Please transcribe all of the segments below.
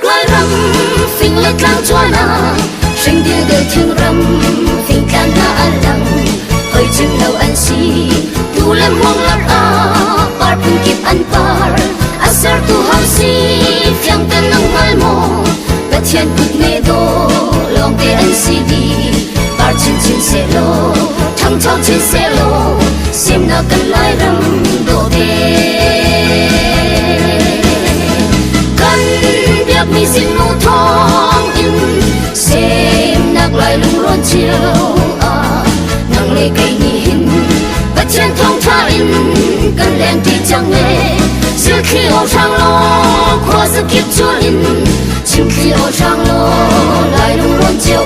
nak lai ram phình lên clang chua na sinh địa đời thương ram phình can na alang hơi chừng lâu anh si tu lem hoang lap a par pun kip an par asar tu ham si phiang ten nang mal mo bat thian put ne do long te an si di par chin chin se lo thang chau chin se lo sim na kan lai ram do de mi xin nô thong in xem nạc lại lung ron chiều nang lê cây ni hin bắt chen thong tha in cần đèn đi chẳng nghe siêu khi ô sang lo khoa sự kiếp chua in chim khi ô sang lo lại lung ron chiều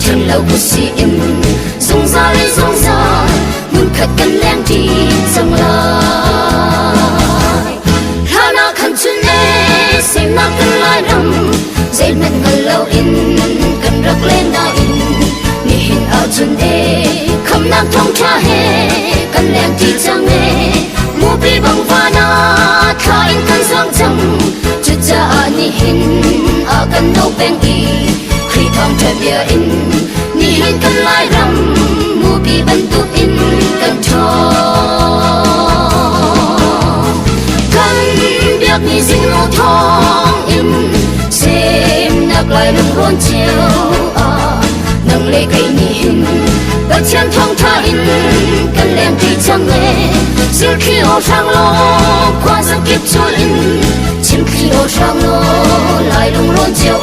chân lâu bút si in sung ra lên sung ra muốn khát cần đèn đi chẳng lại ha na khăn chân nè xem na cần lai ram dây men ngờ lâu in cần rắc lên na in ni hin ao chân e khăm nang thong cha he cần leng ti chang e mu bi bang va na tha in cần sang chang chu cha ni hin a cần no beng i khi thong cha bia in ni hin cần lai ram mu bi ban tu in cần cho mi xin nô thong in xem nạc lại lung ron chiều nang lê cây ni hin bắt chen thong tha in cần leng ti chẳng nghe siêu khi ô sang lo qua giấc kiếp chua in chim khi ô sang lo lại lung ron chiều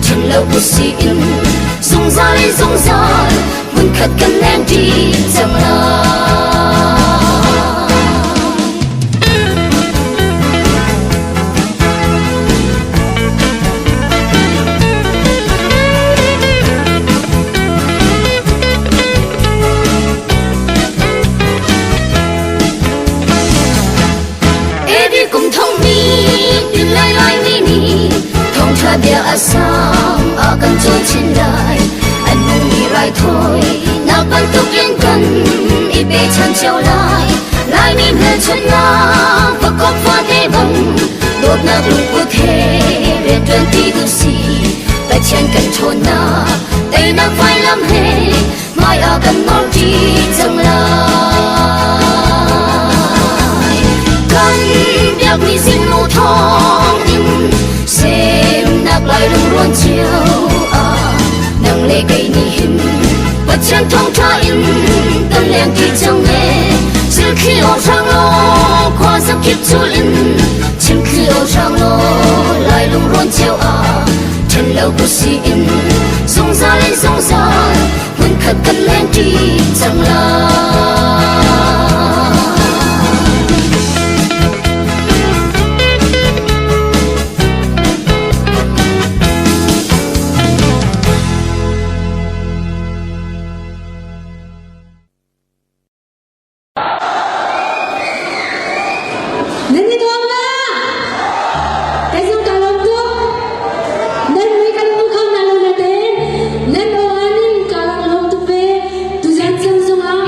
chân lâu bút si in rung ra lên rung ra muốn khát cần leng ti chẳng lại bia asam akan cho chin lai anh mong đi rai thôi nào ban tục yên cần i be chan chiao lai mi mhe chân na và có pha thế bằng đột na lung của thế ren ren ti du si ba chen cần chôn na tay na phải làm he mai akan mong đi chẳng lai cần biết mi xin nô thong in xem nạc lại lung ron chiều nang lê cây ni hin bắt chen thong tha in cần leng ti chẳng nghe siêu khi ô sang lo qua giấc kiếp chua in chim khi ô sang lo lại lung ron chiều chân lâu bút si in rung ra lên rung ra muốn khát cần leng ti chẳng lai Tujan sang sunga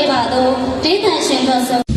ပေးပါတော့ဒေသရှင်တို့ဆို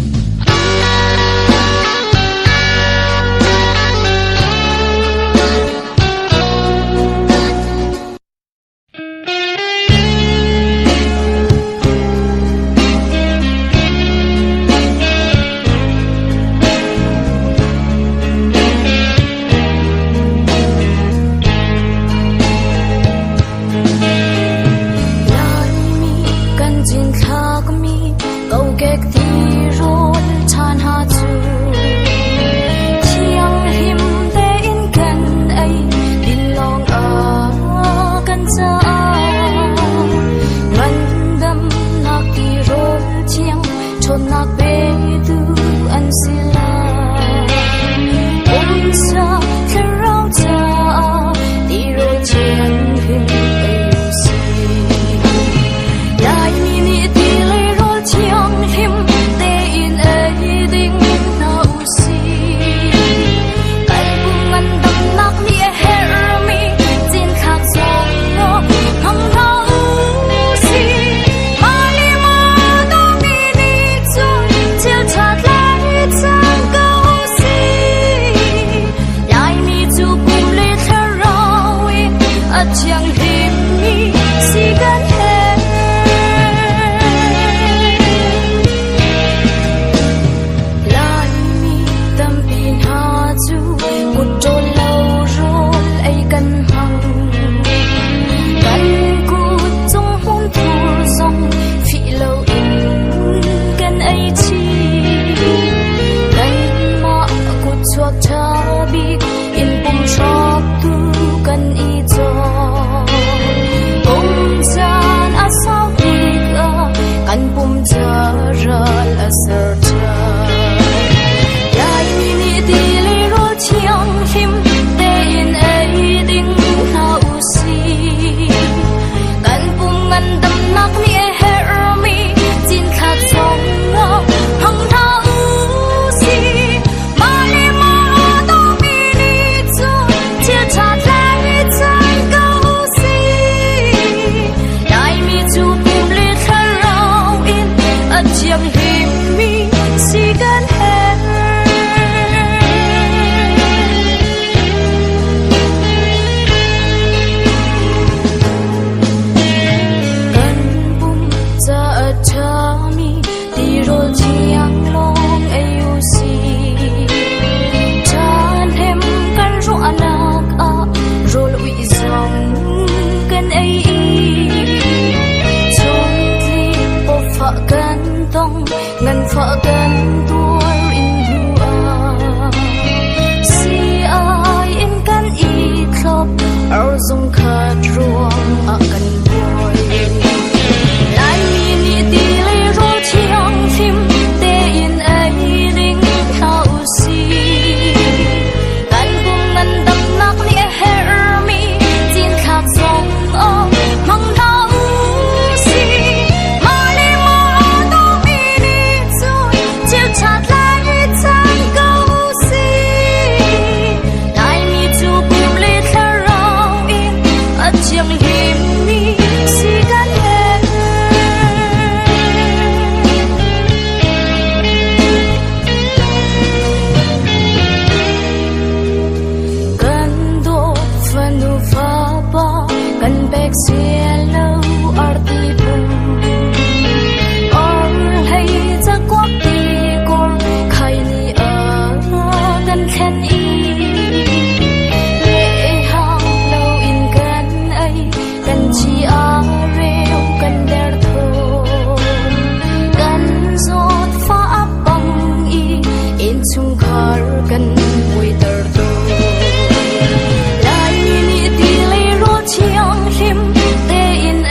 Lai ni ti le ro chiang him te in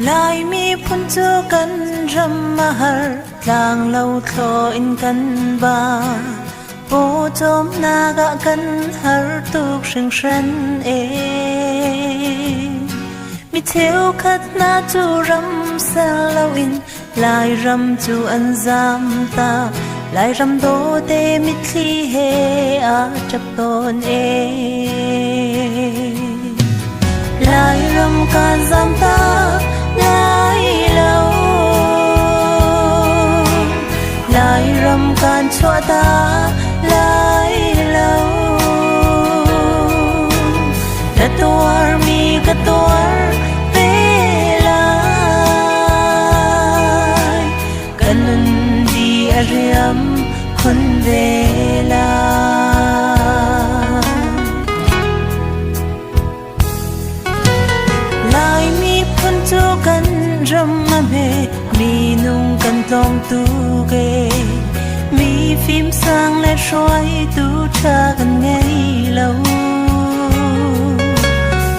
lại mi phun choกันrâm mà har lang lâu thlo inกันba ô chom na gaกันhar tuk sing shan e mi theo khát na chu râm sa lâu in lại râm chu an giam ta lại râm đô tê mi thi he a chap ton e lại râm can giam ta lại lâu lại râm can cho ta lại lâu cả tuar mi cả tuar về lại cần đi ariam con về lại mi phun choกันrâm mà mê mi nungกันtông tu ghê mi phim sang lẽ xoay tu chaกันngay lâu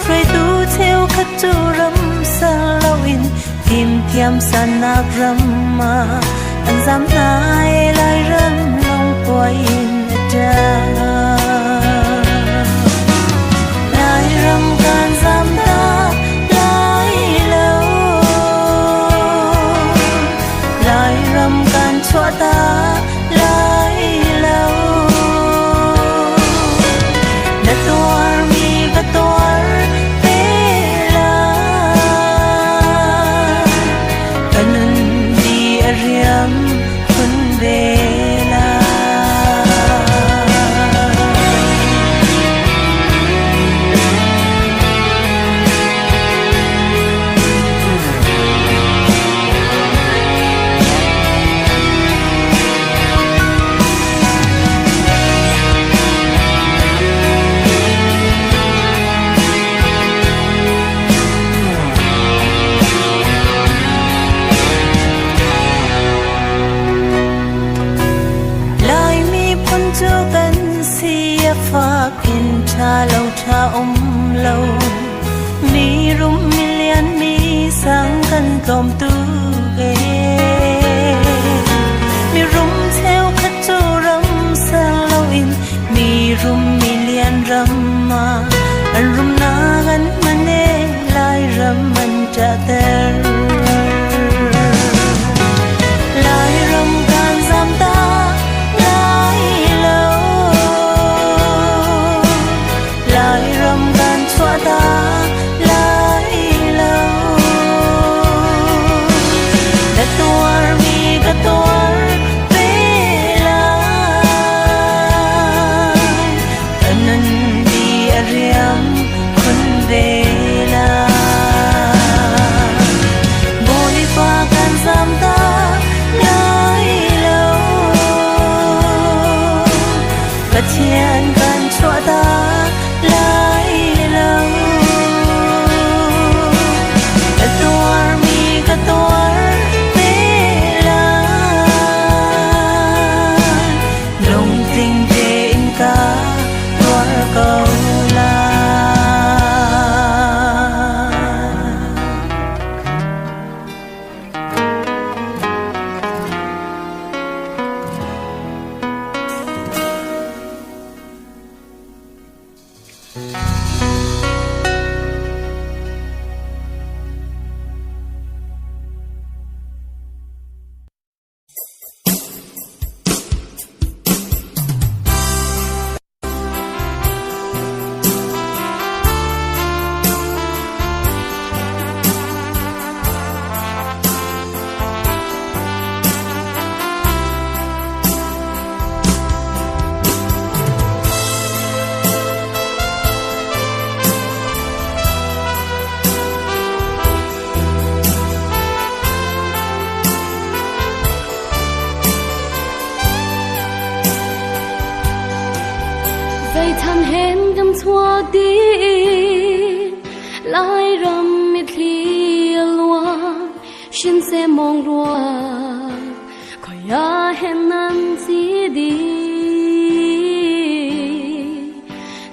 rồi tu theo khát tu râm sa lâu in tìm thiam sa nạc râm mà anh dám nai lại râm lòng quay in ra lại râm can dám ta lại lâu lại râm can cho ta lại lâu đã tuar mi đã tuar về lại cần đi ariam kun về choกันเสียฝากอินชาเล่าชาอมเล่ามีรุมมีเลียนมีสังกันกลมตูเกมีรุมเทวคัดจูรำสาเล่าอินมีรุมมีเลียนรำมาอันรุมนากันมันเนลายรำมันจะเตรลายรำการจำตาta lại lâu cả tuar mi cả tuar về lại cần đi ariam con về lại bồi pha can giam ta lại lâu cả thiên can cho ta than hẹn gầm thua đi lại râm mít li loan xin sẽ mong rùa khỏi ya hẹn nan chỉ đi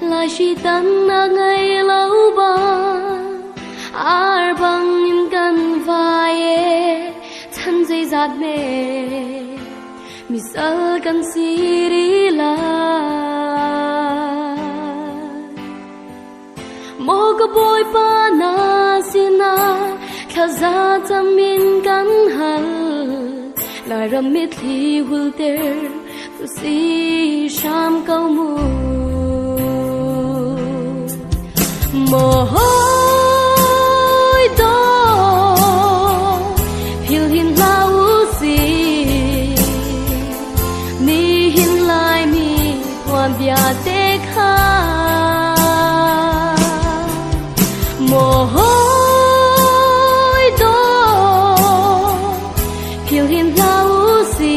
lại chỉ tan na ngày lâu ba ar băng in căn chát mê mi sal kan siri la mo ka boy pa na sina khaza tamin kan hal lai ram mit li hul ter tu si sham kau mu mo hoi do phil hin lau si mi hin lai mi hoàn bia te kha mo hoi do phil hin lau si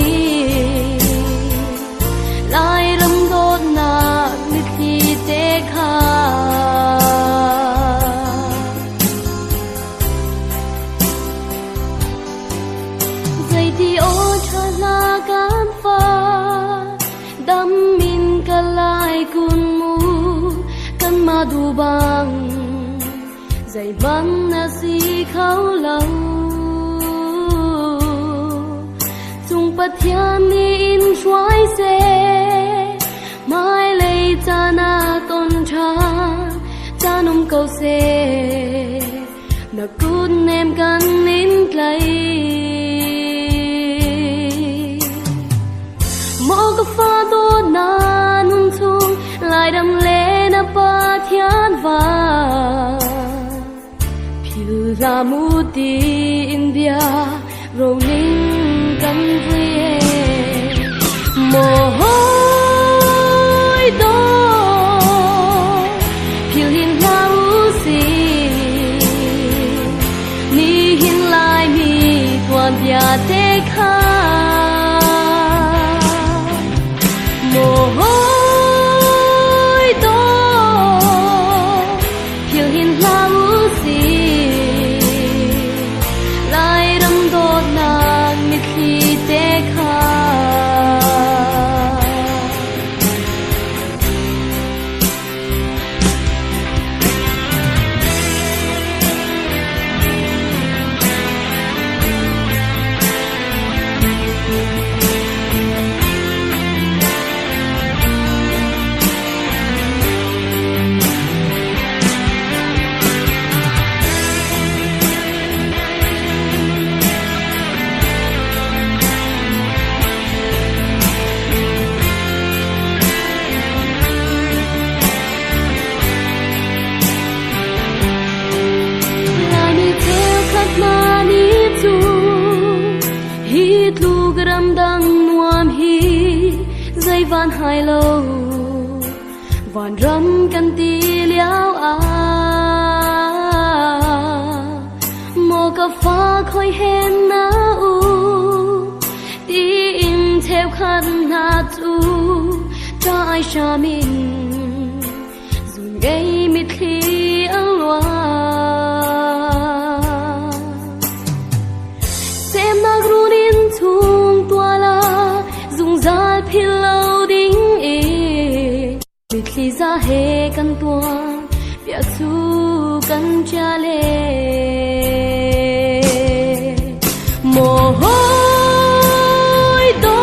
lai ram do na mi khi te kha du bang dạy băng na si khâu lâu chung pat thian ni in xoay xe mai lấy cha na tôn cha nôm câu xe na cún em căn nín clay mô có pha đô na nung chung lại đâm lệ na pa thian va phil la mu ti India rolling kan vie mo hoi do phil hin la u si ni hin lai mi tuan bia te kha mo van hai lâu van ram kan ti liao a mo ka fa khoi hen na u ti in theo khan na tu cha ai sha min dù ngay mit khi ang loa xem na grunin thung tua la dùng zal pillow khi ra he kan tua bia chu kan cha le mo hoi do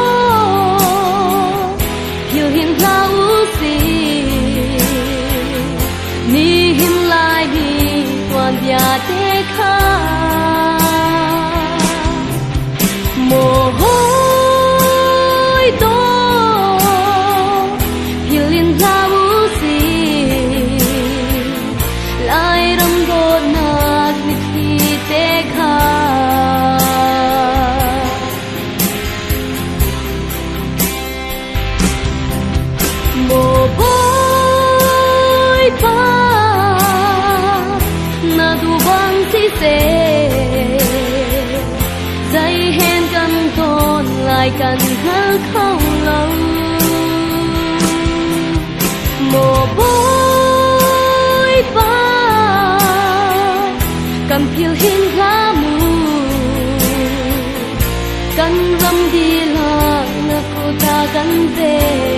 phil hin lau si ni hin lai bi tuan bia te kha mo hoi do phil hin lau dây hen căn tôn lại cần hơ không lâu mồ bối ba cầm phiêu hin lá mù căn râm đi là cô ta căn về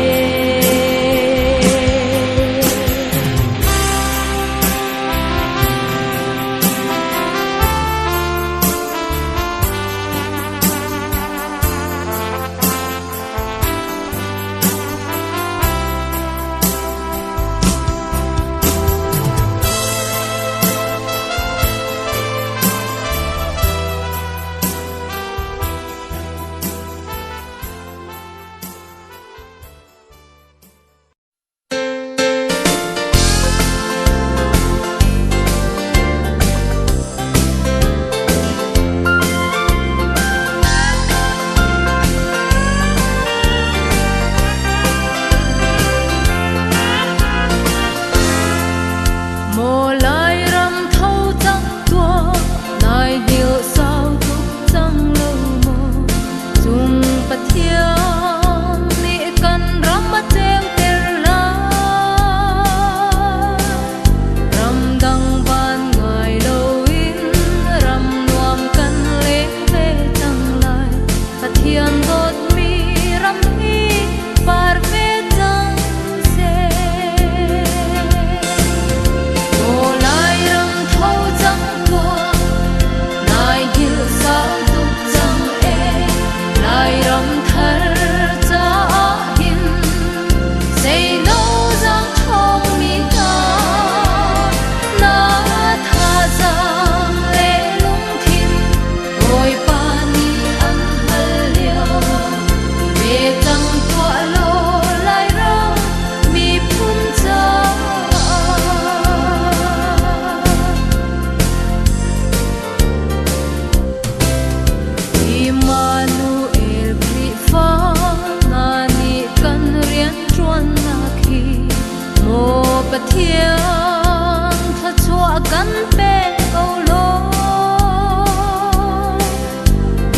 hiang thật chua cắn bê câu lô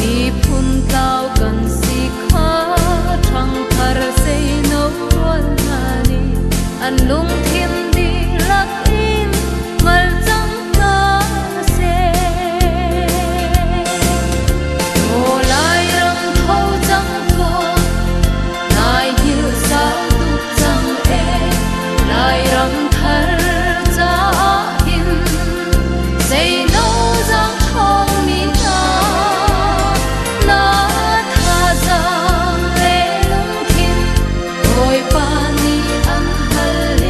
đi phun tao cần si khá chẳng thar say nấu ruột nani anh lung thiên đi lạc in mal chẳng ta se ô lai râm thâu chẳng thua nai hiu sao tu chẳng e lai râm thar cha hin say nấu giang thong mi na tha giang le lung thiên ôi pa ni an hal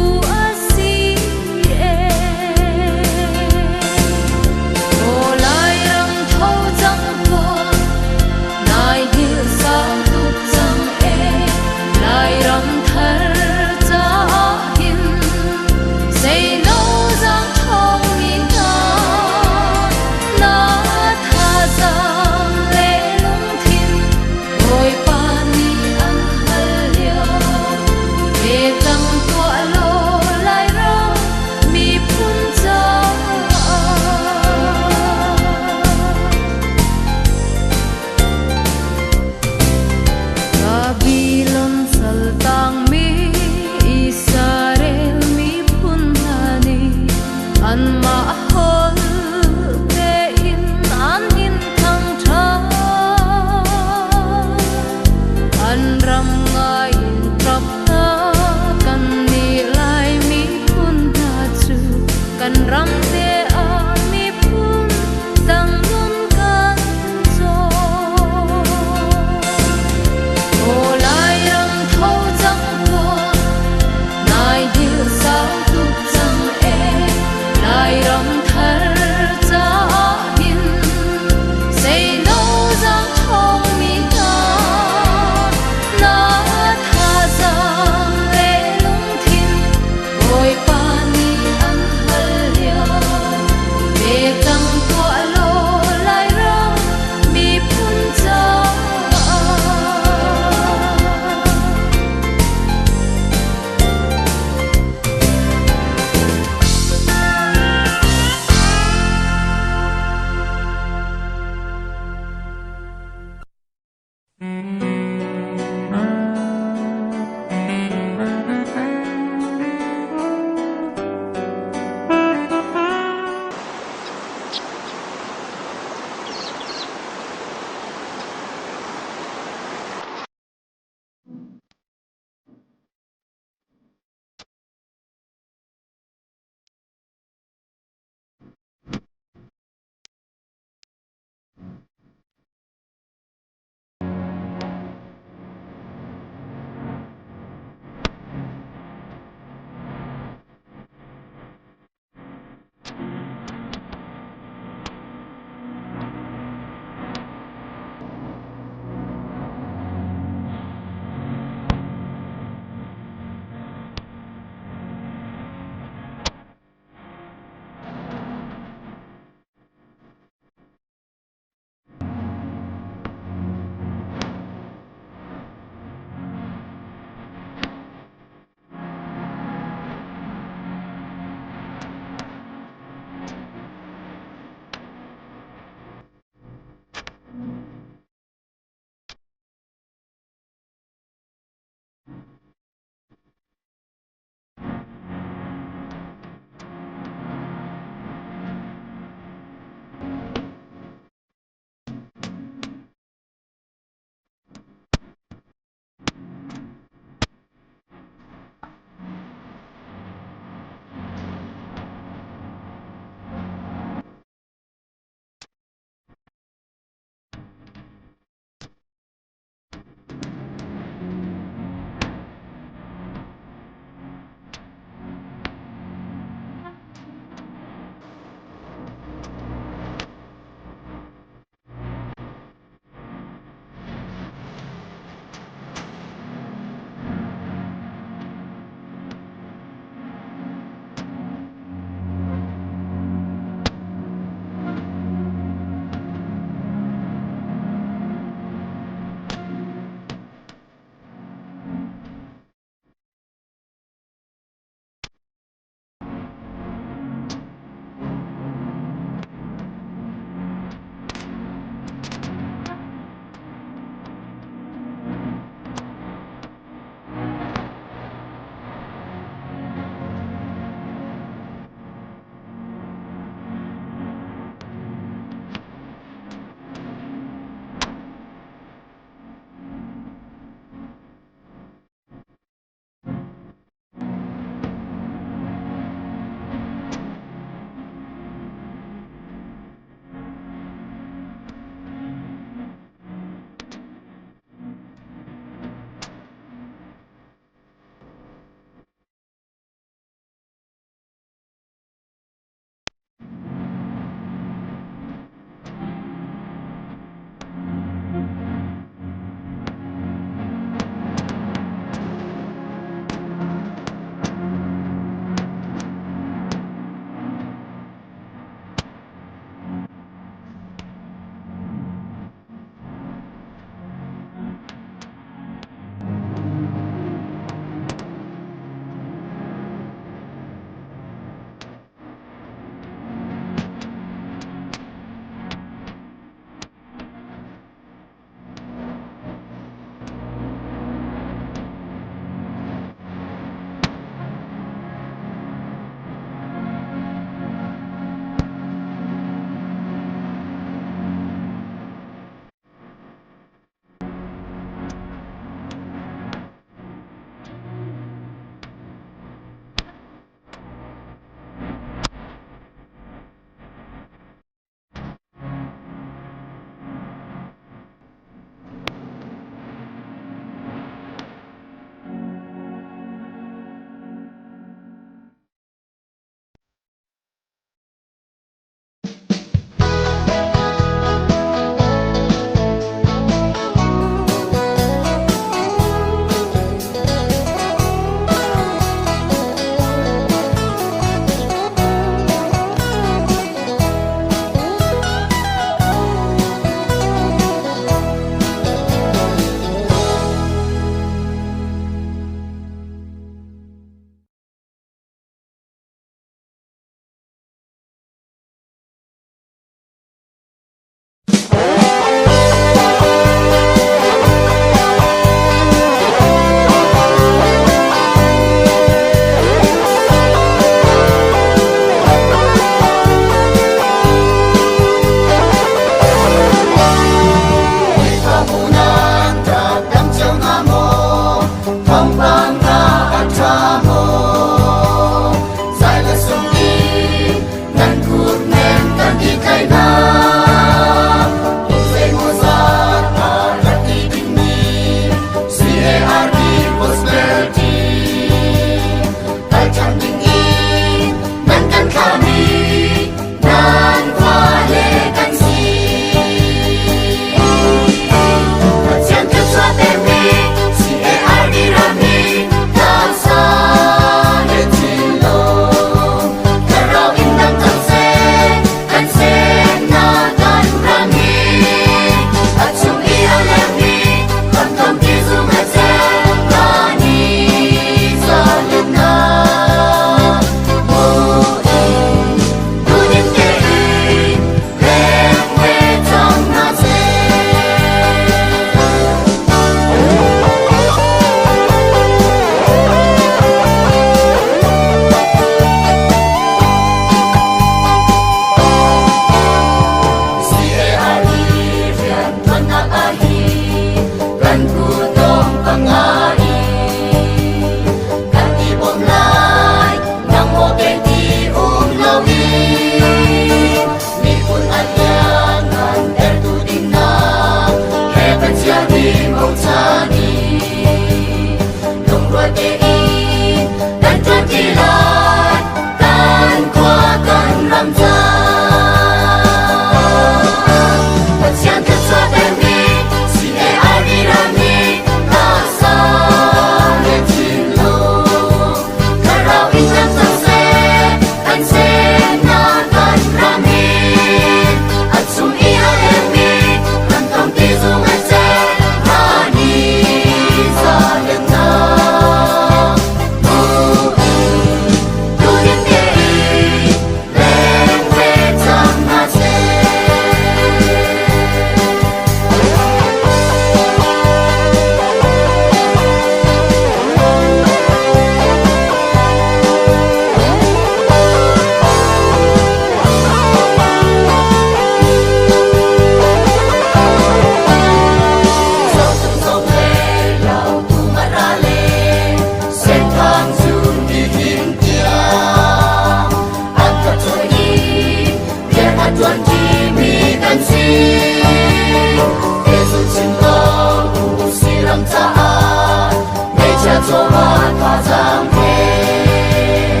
ta ngày cha cho hoa thỏa giang thế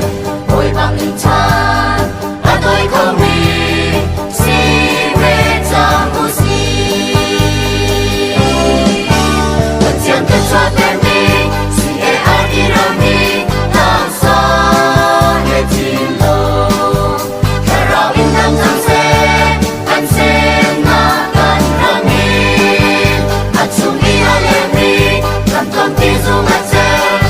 ôi bằng hình than tôi không đi si về trong vô si vẫn chẳng cần cho tên đi si e ai đi đâu đi làm sao để chìm lâu cả rau in năm tháng xe anh xem mà cần răng đi chung đi ở lên đi làm con tim dù ngặt xe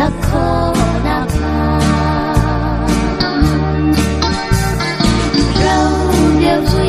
สักข้อนาคาเราเดียวคุย